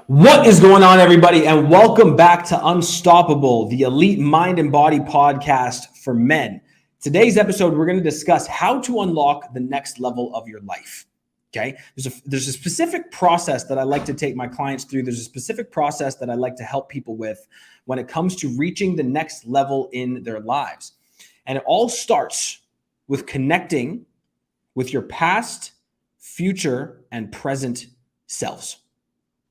What is going on, everybody? And welcome back to Unstoppable, the elite mind and body podcast for men. Today's episode, we're going to discuss how to unlock the next level of your life. Okay. There's a specific process that I like to take my clients through. There's a specific process that I like to help people with when it comes to reaching the next level in their lives. And it all starts with connecting with your past, future, and present selves.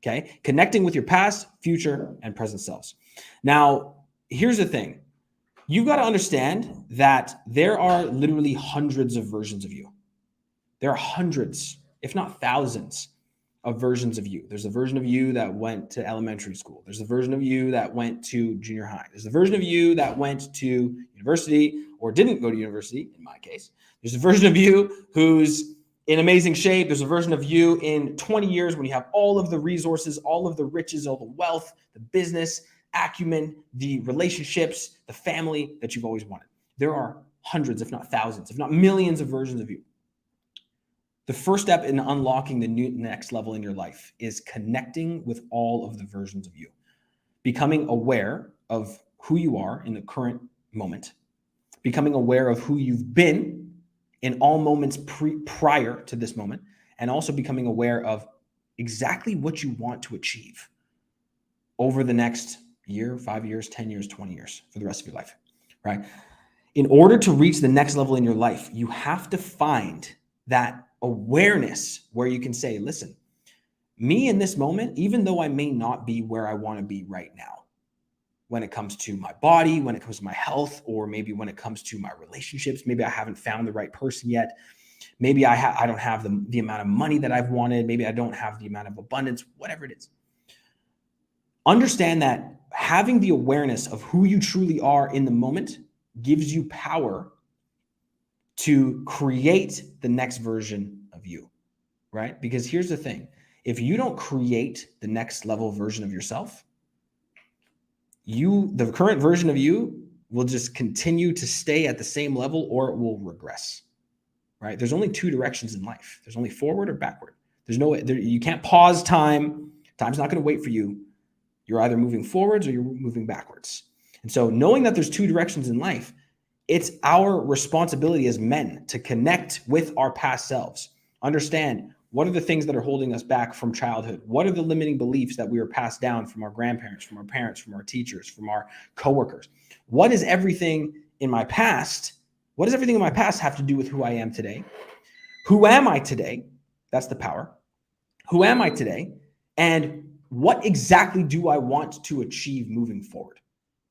Okay, connecting with your past, future, and present selves. Now, here's the thing. You've got to understand that there are literally hundreds of versions of you. There are hundreds, if not thousands, of versions of you. There's a version of you that went to elementary school. There's a version of you that went to junior high. There's a version of you that went to university or didn't go to university, in my case. There's a version of you who's in amazing shape. There's a version of you in 20 years when you have all of the resources, all of the riches, all the wealth, the business acumen, the relationships, the family that you've always wanted. There are hundreds, if not thousands, if not millions of versions of you. The first step in unlocking the next level in your life is connecting with all of the versions of you, becoming aware of who you are in the current moment, becoming aware of who you've been in all moments prior to this moment, and also becoming aware of exactly what you want to achieve over the next year, 5 years, 10 years, 20 years, for the rest of your life, right? In order to reach the next level in your life, you have to find that awareness where you can say, listen, me in this moment, even though I may not be where I want to be right now, when it comes to my body, when it comes to my health, or maybe when it comes to my relationships, maybe I haven't found the right person yet. Maybe I don't have the amount of money that I've wanted. Maybe I don't have the amount of abundance, whatever it is. Understand that having the awareness of who you truly are in the moment gives you power to create the next version of you, right? Because here's the thing. If you don't create the next level version of yourself, the current version of you will just continue to stay at the same level, or it will regress, right? There's only two directions in life. There's only forward or backward. You can't pause time. Time's not going to wait for you. You're either moving forwards or you're moving backwards. And so knowing that there's two directions in life, it's our responsibility as men to connect with our past selves. Understand, what are the things that are holding us back from childhood? What are the limiting beliefs that we were passed down from our grandparents, from our parents, from our teachers, from our coworkers? What is everything in my past? What does everything in my past have to do with who I am today? Who am I today? That's the power. Who am I today? And what exactly do I want to achieve moving forward?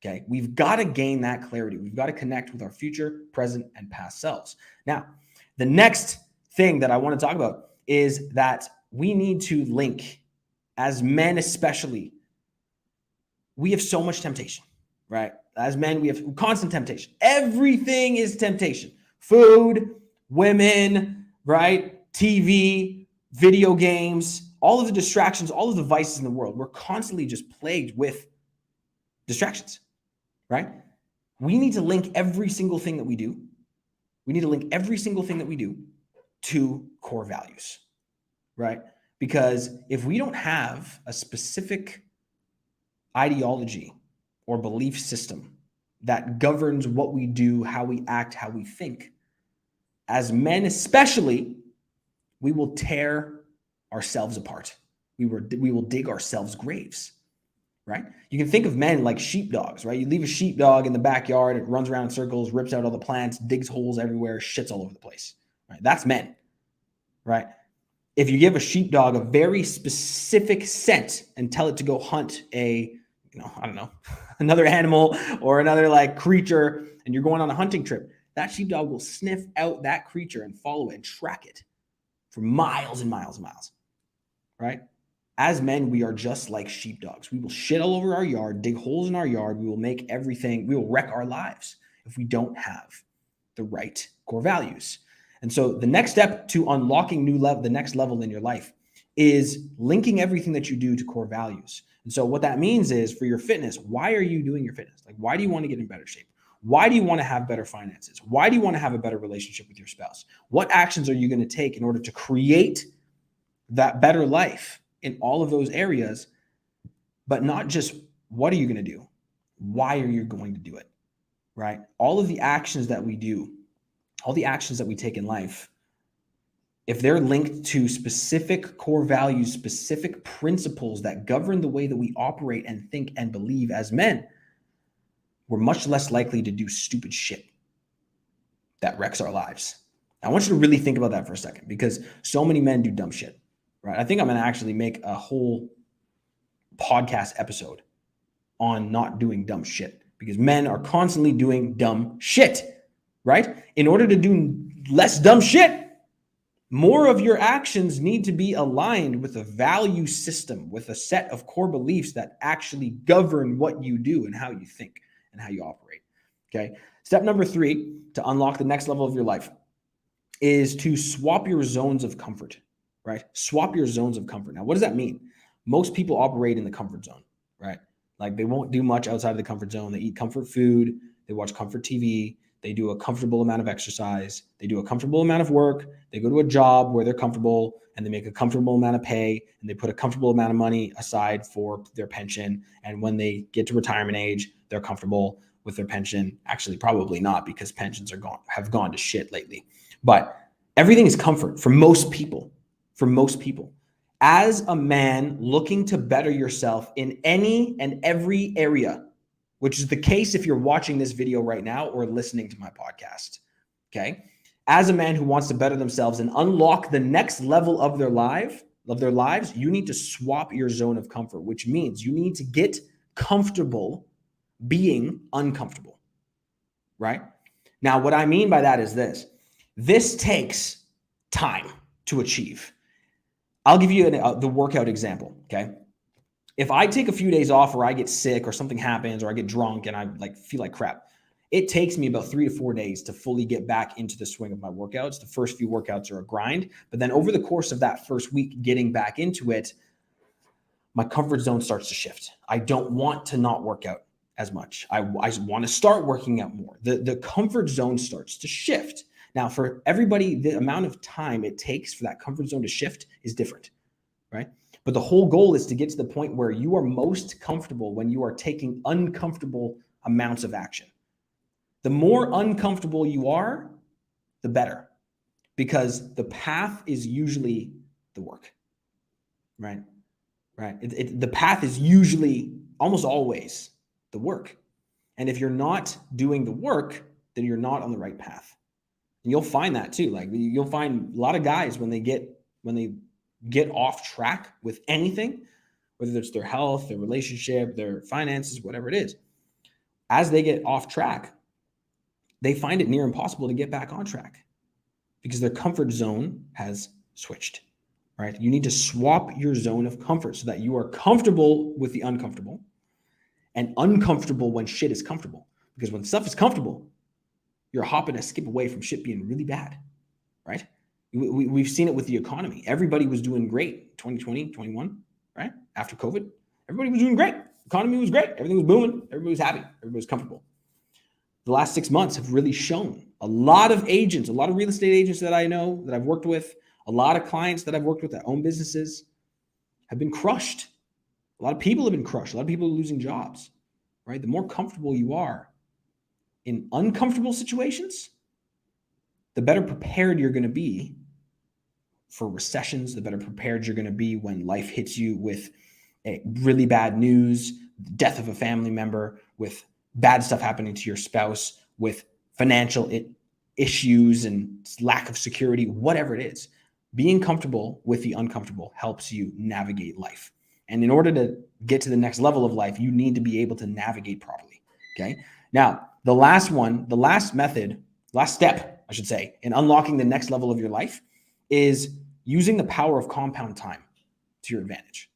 Okay, we've got to gain that clarity. We've got to connect with our future, present, and past selves. Now, the next thing that I want to talk about is that we need to link, as men especially, we have so much temptation, right? As men, we have constant temptation. Everything is temptation. Food, women, right? TV, video games, all of the distractions, all of the vices in the world. We're constantly just plagued with distractions, right? We need to link every single thing that we do. We need to link every single thing that we do to core values, right? Because if we don't have a specific ideology or belief system that governs what we do, how we act, how we think, as men especially, we will tear ourselves apart. We will dig ourselves graves, right? You can think of men like sheepdogs, right? You leave a sheepdog in the backyard, it runs around in circles, rips out all the plants, digs holes everywhere, shits all over the place, right? That's men, right? If you give a sheepdog a very specific scent and tell it to go hunt another animal or another like creature, and you're going on a hunting trip, that sheepdog will sniff out that creature and follow it and track it for miles and miles and miles, right? As men, we are just like sheepdogs. We will shit all over our yard, dig holes in our yard. We will wreck our lives if we don't have the right core values. And so the next step to unlocking the next level in your life is linking everything that you do to core values. And so what that means is, for your fitness, why are you doing your fitness? Like, why do you want to get in better shape? Why do you want to have better finances? Why do you want to have a better relationship with your spouse? What actions are you going to take in order to create that better life in all of those areas? But not just what are you going to do? Why are you going to do it? Right? All of the actions that we do, all the actions that we take in life, if they're linked to specific core values, specific principles that govern the way that we operate and think and believe as men, we're much less likely to do stupid shit that wrecks our lives. I want you to really think about that for a second, because so many men do dumb shit, right? I think I'm going to actually make a whole podcast episode on not doing dumb shit, because men are constantly doing dumb shit, right? In order to do less dumb shit, more of your actions need to be aligned with a value system, with a set of core beliefs that actually govern what you do and how you think and how you operate. Okay. Step number 3 to unlock the next level of your life is to swap your zones of comfort, right? Swap your zones of comfort. Now, what does that mean? Most people operate in the comfort zone, right? Like they won't do much outside of the comfort zone. They eat comfort food. They watch comfort TV. They do a comfortable amount of exercise. They do a comfortable amount of work. They go to a job where they're comfortable and they make a comfortable amount of pay, and they put a comfortable amount of money aside for their pension. And when they get to retirement age, they're comfortable with their pension. Actually, probably not, because pensions have gone to shit lately. But everything is comfort for most people. For most people. As a man looking to better yourself in any and every area, which is the case if you're watching this video right now or listening to my podcast, okay? As a man who wants to better themselves and unlock the next level of their lives, you need to swap your zone of comfort, which means you need to get comfortable being uncomfortable, right? Now, what I mean by that is this. This takes time to achieve. I'll give you the workout example, okay? If I take a few days off, or I get sick, or something happens, or I get drunk and I feel like crap, it takes me about 3 to 4 days to fully get back into the swing of my workouts. The first few workouts are a grind, but then over the course of that first week, getting back into it, my comfort zone starts to shift. I don't want to not work out as much. I want to start working out more. The comfort zone starts to shift. Now, for everybody, the amount of time it takes for that comfort zone to shift is different, right? But the whole goal is to get to the point where you are most comfortable when you are taking uncomfortable amounts of action. The more uncomfortable you are, the better, because the path is usually the work, right? Right. The path is usually, almost always, the work. And if you're not doing the work, then you're not on the right path. And you'll find that too. Like you'll find a lot of guys when they get off track with anything, whether it's their health, their relationship, their finances, whatever it is, as they get off track, they find it near impossible to get back on track because their comfort zone has switched, right? You need to swap your zone of comfort so that you are comfortable with the uncomfortable and uncomfortable when shit is comfortable. Because when stuff is comfortable, you're hopping a skip away from shit being really bad, right? We've seen it with the economy. Everybody was doing great 2020, 21, right? After COVID, everybody was doing great. Economy was great. Everything was booming. Everybody was happy. Everybody was comfortable. The last 6 months have really shown a lot of agents, a lot of real estate agents that I know, that I've worked with, a lot of clients that I've worked with that own businesses have been crushed. A lot of people have been crushed. A lot of people are losing jobs, right? The more comfortable you are in uncomfortable situations, the better prepared you're going to be for recessions, the better prepared you're going to be when life hits you with a really bad news, death of a family member, with bad stuff happening to your spouse, with financial issues and lack of security, whatever it is. Being comfortable with the uncomfortable helps you navigate life. And in order to get to the next level of life, you need to be able to navigate properly. Okay. Now, the last step, I should say, in unlocking the next level of your life is using the power of compound time to your advantage,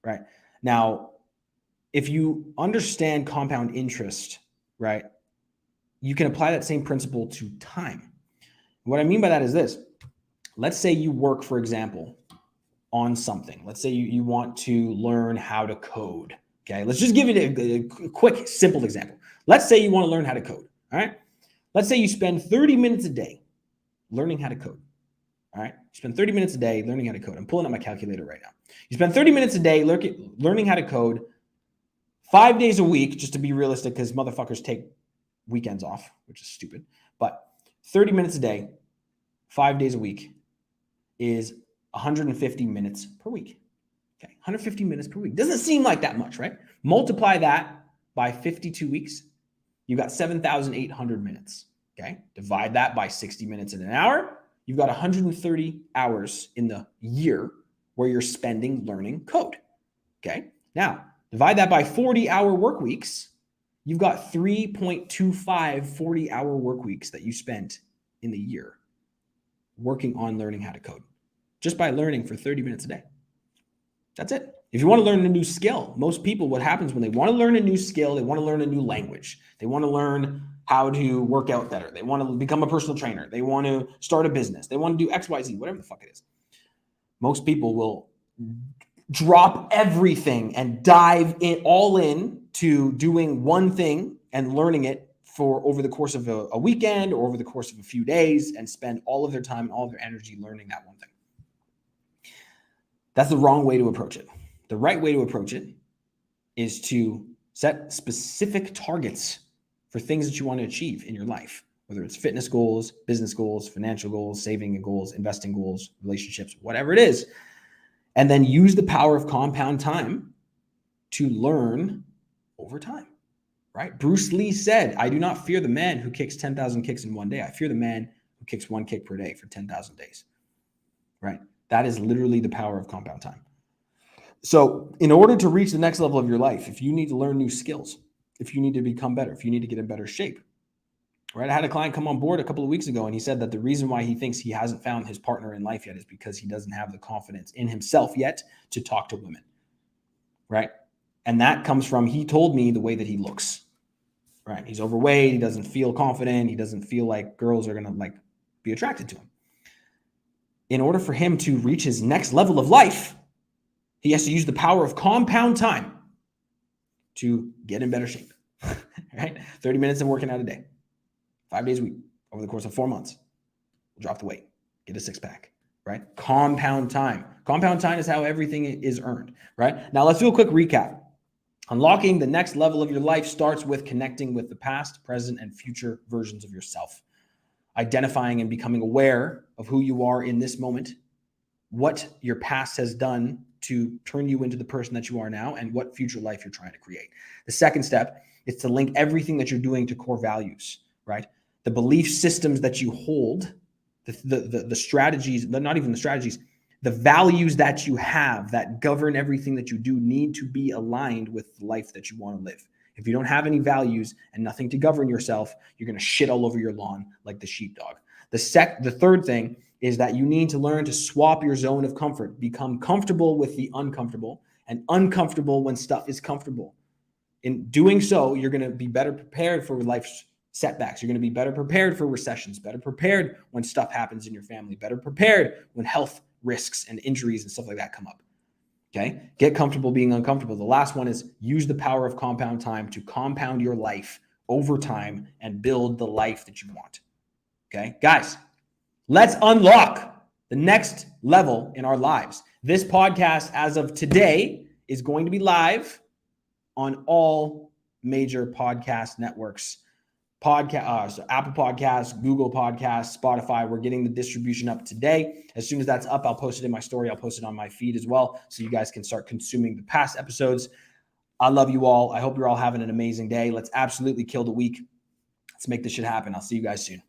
right? Now, if you understand compound interest, right, you can apply that same principle to time. What I mean by that is this. Let's say you work, for example, on something. Let's say you want to learn how to code. Okay, let's just give it a quick, simple example. Let's say you want to learn how to code. All right. Let's say you spend 30 minutes a day learning how to code. All right. You spend 30 minutes a day learning how to code. I'm pulling up my calculator right now. You spend 30 minutes a day learning how to code 5 days a week, just to be realistic, because motherfuckers take weekends off, which is stupid. But 30 minutes a day, 5 days a week is 150 minutes per week. Okay, 150 minutes per week. Doesn't seem like that much, right? Multiply that by 52 weeks. You've got 7,800 minutes. Okay, divide that by 60 minutes in an hour. You've got 130 hours in the year where you're spending learning code. Okay, now divide that by 40-hour work weeks. You've got 3.25 40-hour work weeks that you spent in the year working on learning how to code, just by learning for 30 minutes a day. That's it. If you want to learn a new skill, most people, what happens when they want to learn a new skill, they want to learn a new language. They want to learn how to work out better. They want to become a personal trainer. They want to start a business. They want to do X, Y, Z, whatever the fuck it is. Most people will drop everything and dive all in to doing one thing and learning it for over the course of a weekend or over the course of a few days and spend all of their time and all of their energy learning that one thing. That's the wrong way to approach it. The right way to approach it is to set specific targets for things that you want to achieve in your life, whether it's fitness goals, business goals, financial goals, saving goals, investing goals, relationships, whatever it is. And then use the power of compound time to learn over time, right? Bruce Lee said, I do not fear the man who kicks 10,000 kicks in one day. I fear the man who kicks one kick per day for 10,000 days, right? That is literally the power of compound time. So in order to reach the next level of your life, if you need to learn new skills, if you need to become better, if you need to get in better shape, right? I had a client come on board a couple of weeks ago, and he said that the reason why he thinks he hasn't found his partner in life yet is because he doesn't have the confidence in himself yet to talk to women, right? And that comes from, he told me, the way that he looks, right? He's overweight. He doesn't feel confident. He doesn't feel like girls are going to be attracted to him. In order for him to reach his next level of life, he has to use the power of compound time to get in better shape, right? 30 minutes of working out a day, 5 days a week, over the course of 4 months. We'll drop the weight, get a six pack, right? Compound time. Compound time is how everything is earned, right? Now let's do a quick recap. Unlocking the next level of your life starts with connecting with the past, present, and future versions of yourself. Identifying and becoming aware of who you are in this moment, what your past has done to turn you into the person that you are now, and what future life you're trying to create. The second step is to link everything that you're doing to core values, right? The belief systems that you hold, the strategies, not even the strategies, the values that you have that govern everything that you do need to be aligned with the life that you want to live. If you don't have any values and nothing to govern yourself, you're going to shit all over your lawn like the sheepdog. The third thing is that you need to learn to swap your zone of comfort, become comfortable with the uncomfortable and uncomfortable when stuff is comfortable. In doing so, you're going to be better prepared for life's setbacks. You're going to be better prepared for recessions, better prepared when stuff happens in your family, better prepared when health risks and injuries and stuff like that come up. Okay? Get comfortable being uncomfortable. The last one is use the power of compound time to compound your life over time and build the life that you want. Okay? Guys, let's unlock the next level in our lives. This podcast, as of today, is going to be live on all major podcast networks. So Apple Podcasts, Google Podcasts, Spotify. We're getting the distribution up today. As soon as that's up, I'll post it in my story. I'll post it on my feed as well, so you guys can start consuming the past episodes. I love you all. I hope you're all having an amazing day. Let's absolutely kill the week. Let's make this shit happen. I'll see you guys soon.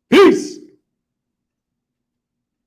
Peace.